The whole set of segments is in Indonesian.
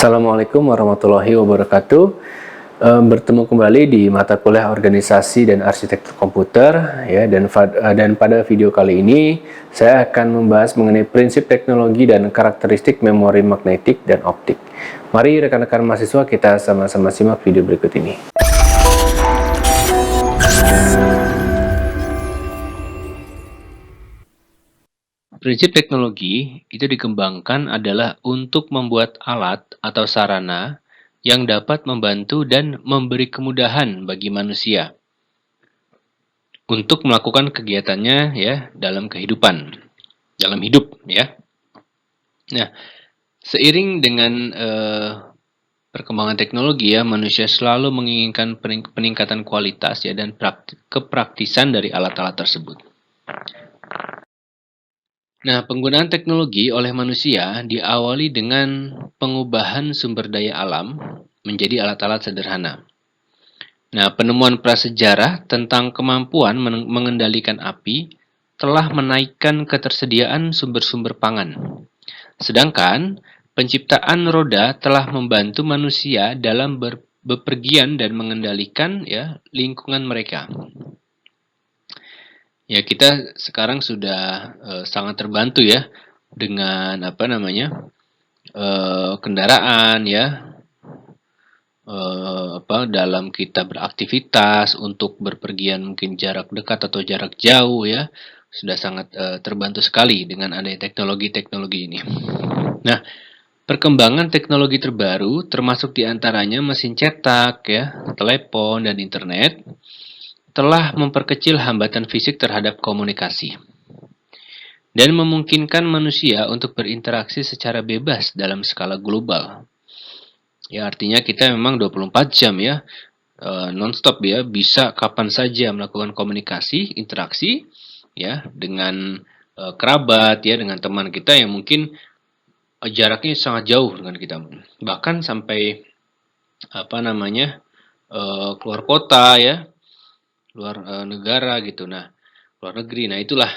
Assalamualaikum warahmatullahi wabarakatuh. Bertemu kembali di mata kuliah organisasi dan arsitektur komputer ya, dan pada video kali ini saya akan membahas mengenai prinsip teknologi dan karakteristik memori magnetik dan optik. Mari rekan-rekan mahasiswa kita sama-sama simak video berikut ini. Prinsip teknologi itu dikembangkan adalah untuk membuat alat atau sarana yang dapat membantu dan memberi kemudahan bagi manusia untuk melakukan kegiatannya ya dalam kehidupan, dalam hidup ya. Nah, seiring dengan perkembangan teknologi ya, manusia selalu menginginkan peningkatan kualitas ya dan kepraktisan dari alat-alat tersebut. Nah, penggunaan teknologi oleh manusia diawali dengan pengubahan sumber daya alam menjadi alat-alat sederhana. Nah, penemuan prasejarah tentang kemampuan mengendalikan api telah menaikkan ketersediaan sumber-sumber pangan. Sedangkan, penciptaan roda telah membantu manusia dalam bepergian dan mengendalikan ya lingkungan mereka. Ya, kita sekarang sudah sangat terbantu ya dengan kendaraan ya, dalam kita beraktivitas untuk berpergian mungkin jarak dekat atau jarak jauh ya, sudah sangat terbantu sekali dengan adanya teknologi-teknologi ini. Nah, perkembangan teknologi terbaru termasuk diantaranya mesin cetak ya, telepon dan internet telah memperkecil hambatan fisik terhadap komunikasi dan memungkinkan manusia untuk berinteraksi secara bebas dalam skala global. Ya, artinya kita memang 24 jam ya, non-stop ya, bisa kapan saja melakukan komunikasi, interaksi ya dengan kerabat ya, dengan teman kita yang mungkin jaraknya sangat jauh dengan kita. Bahkan sampai keluar kota ya, luar negara gitu. Nah, luar negeri. Nah, itulah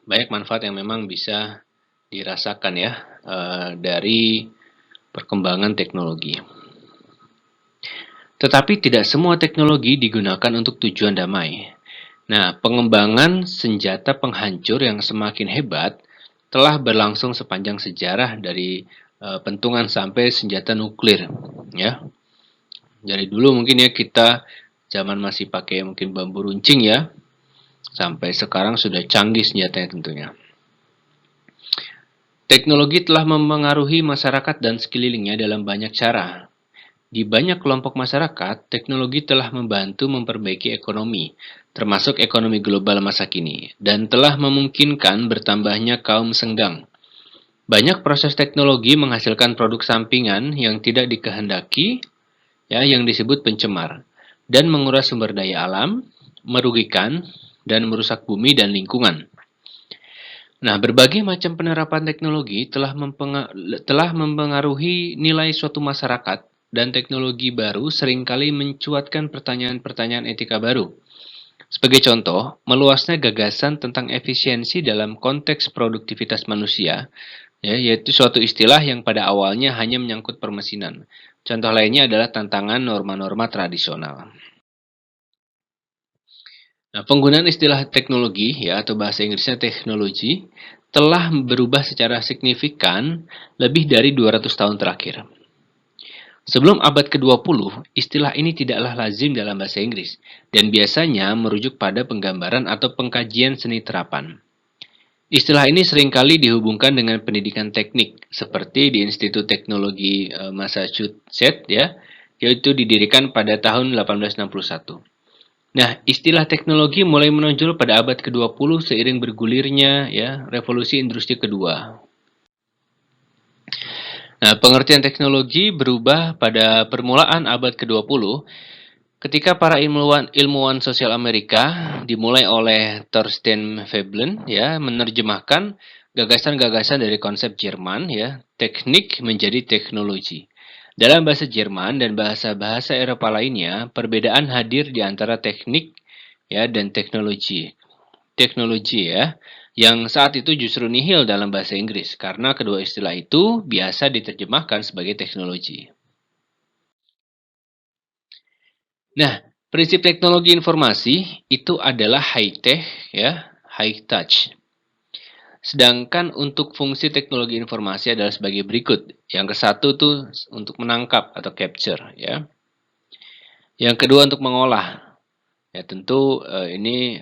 banyak manfaat yang memang bisa dirasakan ya dari perkembangan teknologi. Tetapi tidak semua teknologi digunakan untuk tujuan damai. Nah, pengembangan senjata penghancur yang semakin hebat telah berlangsung sepanjang sejarah dari pentungan sampai senjata nuklir ya. Dari dulu mungkin ya kita zaman masih pakai mungkin bambu runcing ya, sampai sekarang sudah canggih senjatanya tentunya. Teknologi telah mempengaruhi masyarakat dan sekelilingnya dalam banyak cara. Di banyak kelompok masyarakat, teknologi telah membantu memperbaiki ekonomi, termasuk ekonomi global masa kini, dan telah memungkinkan bertambahnya kaum senggang. Banyak proses teknologi menghasilkan produk sampingan yang tidak dikehendaki, ya, yang disebut pencemar, dan menguras sumber daya alam, merugikan, dan merusak bumi dan lingkungan. Nah, berbagai macam penerapan teknologi telah mempengaruhi nilai suatu masyarakat, dan teknologi baru seringkali mencuatkan pertanyaan-pertanyaan etika baru. Sebagai contoh, meluasnya gagasan tentang efisiensi dalam konteks produktivitas manusia, ya, yaitu suatu istilah yang pada awalnya hanya menyangkut permesinan. Contoh lainnya adalah tantangan norma-norma tradisional. Nah, penggunaan istilah teknologi ya atau bahasa Inggrisnya teknologi telah berubah secara signifikan lebih dari 200 tahun terakhir. Sebelum abad ke-20, istilah ini tidaklah lazim dalam bahasa Inggris dan biasanya merujuk pada penggambaran atau pengkajian seni terapan. Istilah ini seringkali dihubungkan dengan pendidikan teknik seperti di Institut Teknologi Massachusetts ya, yaitu didirikan pada tahun 1861. Nah, istilah teknologi mulai menonjol pada abad ke-20 seiring bergulirnya ya revolusi industri kedua. Nah, pengertian teknologi berubah pada permulaan abad ke-20 ketika para ilmuwan sosial Amerika dimulai oleh Thorstein Veblen ya menerjemahkan gagasan-gagasan dari konsep Jerman ya, teknik menjadi teknologi. Dalam bahasa Jerman dan bahasa-bahasa Eropa lainnya, perbedaan hadir di antara teknik ya dan teknologi. Teknologi ya. yang saat itu justru nihil dalam bahasa Inggris karena kedua istilah itu biasa diterjemahkan sebagai teknologi. Nah, prinsip teknologi informasi itu adalah high tech ya, high touch. Sedangkan untuk fungsi teknologi informasi adalah sebagai berikut. Yang ke satu tuh untuk menangkap atau capture ya. Yang kedua untuk mengolah. Ya tentu ini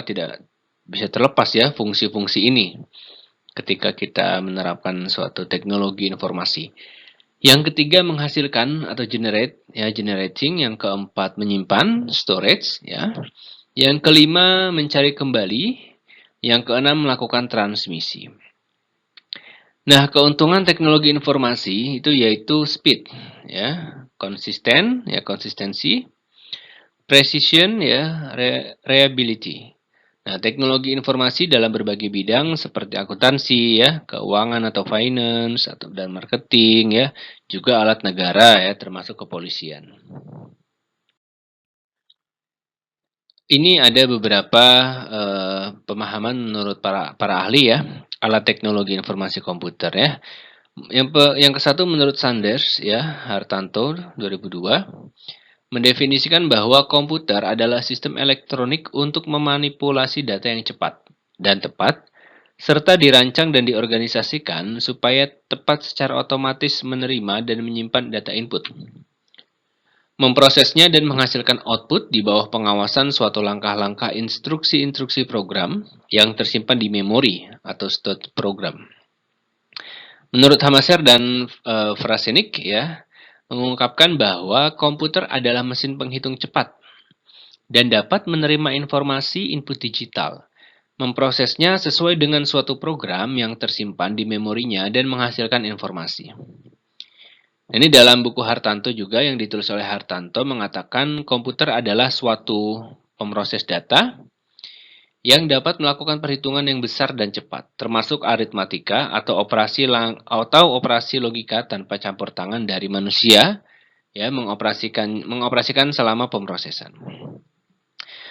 tidak bisa terlepas ya fungsi-fungsi ini ketika kita menerapkan suatu teknologi informasi. Yang ketiga menghasilkan atau generate ya generating, yang keempat menyimpan storage ya. Yang kelima mencari kembali, yang keenam melakukan transmisi. Nah, keuntungan teknologi informasi itu yaitu speed ya, konsistensi, precision ya, reliability. Nah, teknologi informasi dalam berbagai bidang seperti akuntansi ya, keuangan atau finance dan marketing ya, juga alat negara ya, termasuk kepolisian. Ini ada beberapa pemahaman menurut para ahli ya, alat teknologi informasi komputer ya. Yang ke satu menurut Sanders ya, Hartanto 2002 mendefinisikan bahwa komputer adalah sistem elektronik untuk memanipulasi data yang cepat dan tepat, serta dirancang dan diorganisasikan supaya tepat secara otomatis menerima dan menyimpan data input. Memprosesnya dan menghasilkan output di bawah pengawasan suatu langkah-langkah instruksi-instruksi program yang tersimpan di memori atau stored program. Menurut Hamaser dan Frasenik ya, mengungkapkan bahwa komputer adalah mesin penghitung cepat dan dapat menerima informasi input digital, memprosesnya sesuai dengan suatu program yang tersimpan di memorinya dan menghasilkan informasi. Ini dalam buku Hartanto juga yang ditulis oleh Hartanto mengatakan komputer adalah suatu pemroses data yang dapat melakukan perhitungan yang besar dan cepat, termasuk aritmatika atau operasi logika tanpa campur tangan dari manusia, ya mengoperasikan selama pemrosesan.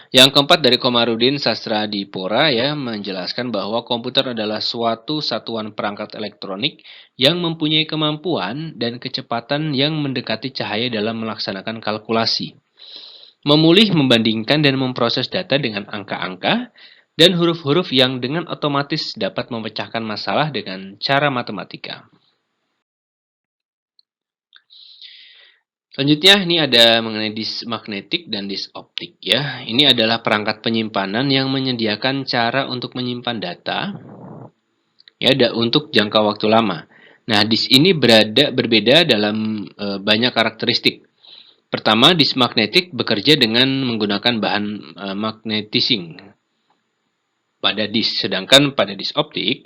Yang keempat dari Komarudin Sastradipora ya menjelaskan bahwa komputer adalah suatu satuan perangkat elektronik yang mempunyai kemampuan dan kecepatan yang mendekati cahaya dalam melaksanakan kalkulasi. Memulih, membandingkan dan memproses data dengan angka-angka dan huruf-huruf yang dengan otomatis dapat memecahkan masalah dengan cara matematika. Selanjutnya ini ada mengenai disk magnetik dan disk optik ya. Ini adalah perangkat penyimpanan yang menyediakan cara untuk menyimpan data ya untuk jangka waktu lama. Nah, disk ini berbeda dalam banyak karakteristik. Pertama, disk magnetik bekerja dengan menggunakan bahan magnetising pada disk, sedangkan pada disk optik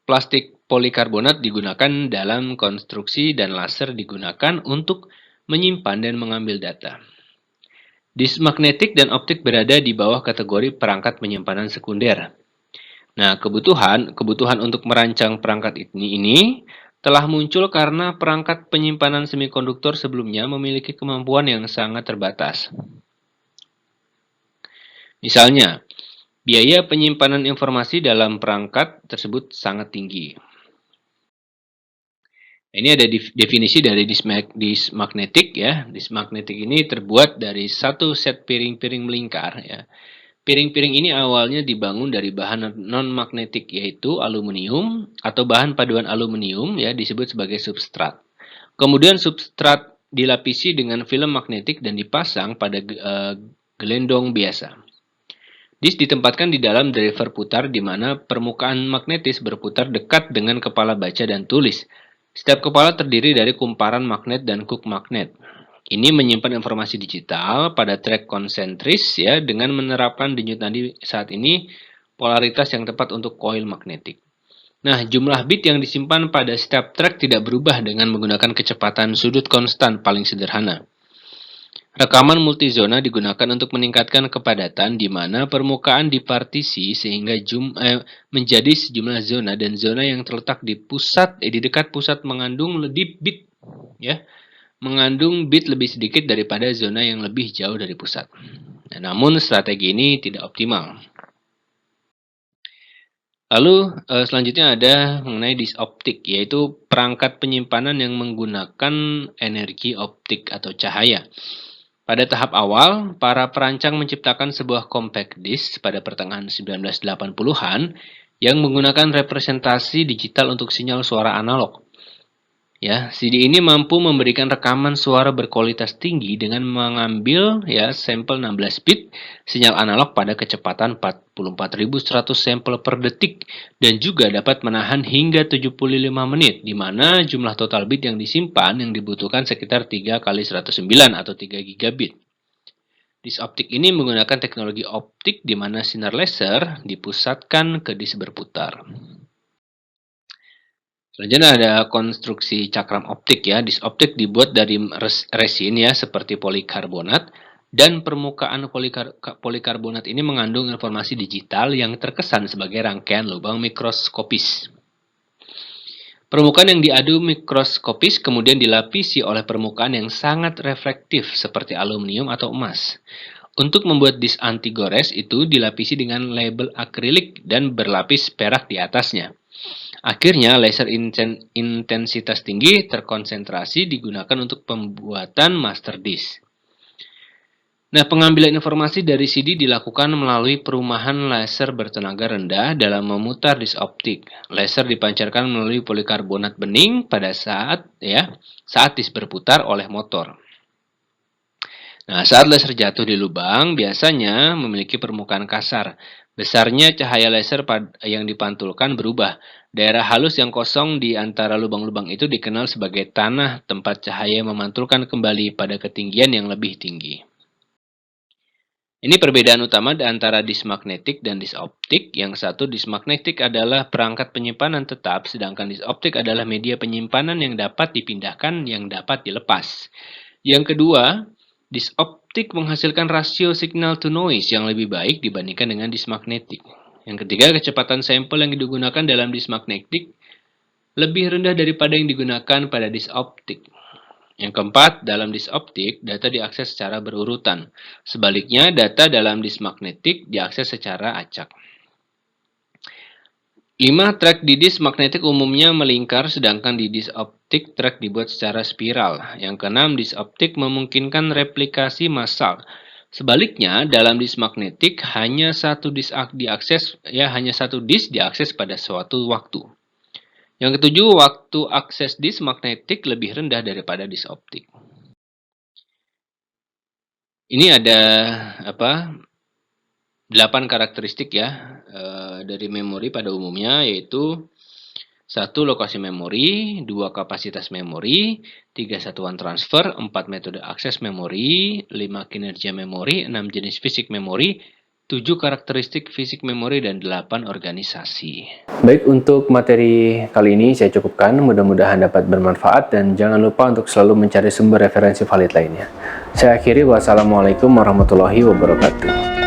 plastik polikarbonat digunakan dalam konstruksi dan laser digunakan untuk menyimpan dan mengambil data. Disk magnetik dan optik berada di bawah kategori perangkat penyimpanan sekunder. Nah, kebutuhan untuk merancang perangkat ini telah muncul karena perangkat penyimpanan semikonduktor sebelumnya memiliki kemampuan yang sangat terbatas. Misalnya, biaya penyimpanan informasi dalam perangkat tersebut sangat tinggi. Ini ada definisi dari disk magnetik ya. Disk magnetik ini terbuat dari satu set piring-piring melingkar ya. Piring-piring ini awalnya dibangun dari bahan non-magnetik yaitu aluminium atau bahan paduan aluminium ya disebut sebagai substrat. Kemudian substrat dilapisi dengan film magnetik dan dipasang pada gelendong biasa. Disk ditempatkan di dalam driver putar di mana permukaan magnetis berputar dekat dengan kepala baca dan tulis. Setiap kepala terdiri dari kumparan magnet dan kuk magnet. Ini menyimpan informasi digital pada track konsentris ya dengan menerapkan denyut nadi saat ini polaritas yang tepat untuk koil magnetik. Nah, jumlah bit yang disimpan pada setiap track tidak berubah dengan menggunakan kecepatan sudut konstan paling sederhana. Rekaman multizona digunakan untuk meningkatkan kepadatan di mana permukaan dipartisi sehingga menjadi sejumlah zona dan zona yang terletak di dekat pusat mengandung lebih bit ya. Mengandung bit lebih sedikit daripada zona yang lebih jauh dari pusat. Namun strategi ini tidak optimal. Lalu selanjutnya ada mengenai disk optik, yaitu perangkat penyimpanan yang menggunakan energi optik atau cahaya. Pada tahap awal, para perancang menciptakan sebuah compact disc pada pertengahan 1980-an yang menggunakan representasi digital untuk sinyal suara analog. Ya, CD ini mampu memberikan rekaman suara berkualitas tinggi dengan mengambil sampel 16 bit sinyal analog pada kecepatan 44.100 sampel per detik dan juga dapat menahan hingga 75 menit di mana jumlah total bit yang disimpan yang dibutuhkan sekitar 3 kali 109 atau 3 gigabit. Disk optik ini menggunakan teknologi optik di mana sinar laser dipusatkan ke disk berputar. Selanjutnya ada konstruksi cakram optik ya. Disk optik dibuat dari resin ya seperti polikarbonat dan permukaan polikarbonat ini mengandung informasi digital yang terkesan sebagai rangkaian lubang mikroskopis. Permukaan yang diadu mikroskopis kemudian dilapisi oleh permukaan yang sangat reflektif seperti aluminium atau emas. Untuk membuat disk anti gores itu dilapisi dengan label akrilik dan berlapis perak di atasnya. Akhirnya, laser intensitas tinggi terkonsentrasi digunakan untuk pembuatan master disk. Nah, pengambilan informasi dari CD dilakukan melalui perumahan laser bertenaga rendah dalam memutar disk optik. Laser dipancarkan melalui polikarbonat bening pada saat disk berputar oleh motor. Nah, saat laser jatuh di lubang, biasanya memiliki permukaan kasar. Besarnya cahaya laser yang dipantulkan berubah. Daerah halus yang kosong di antara lubang-lubang itu dikenal sebagai tanah tempat cahaya memantulkan kembali pada ketinggian yang lebih tinggi. Ini perbedaan utama antara disk magnetik dan disk optik. Yang satu, disk magnetik adalah perangkat penyimpanan tetap, sedangkan disk optik adalah media penyimpanan yang dapat dipindahkan, yang dapat dilepas. Yang kedua, disk optik menghasilkan rasio signal to noise yang lebih baik dibandingkan dengan disk magnetik. Yang ketiga, kecepatan sampel yang digunakan dalam disk magnetik lebih rendah daripada yang digunakan pada disk optik. Yang keempat, dalam disk optik, data diakses secara berurutan. Sebaliknya, data dalam disk magnetik diakses secara acak. 5 track di disk magnetik umumnya melingkar, sedangkan di disk optik track dibuat secara spiral. Yang keenam, disk optik memungkinkan replikasi massal. Sebaliknya, dalam disk magnetik hanya satu disk diakses pada suatu waktu. Yang ketujuh, waktu akses disk magnetik lebih rendah daripada disk optik. Ini ada 8 karakteristik dari memori pada umumnya, yaitu 1. Lokasi memori, 2. Kapasitas memori, 3. Satuan transfer, 4. Metode akses memori, 5. Kinerja memori, 6. Jenis fisik memori, 7. Karakteristik fisik memori, dan 8. Organisasi. Baik, untuk materi kali ini saya cukupkan. Mudah-mudahan dapat bermanfaat dan jangan lupa untuk selalu mencari sumber referensi valid lainnya. Saya akhiri, wassalamualaikum warahmatullahi wabarakatuh.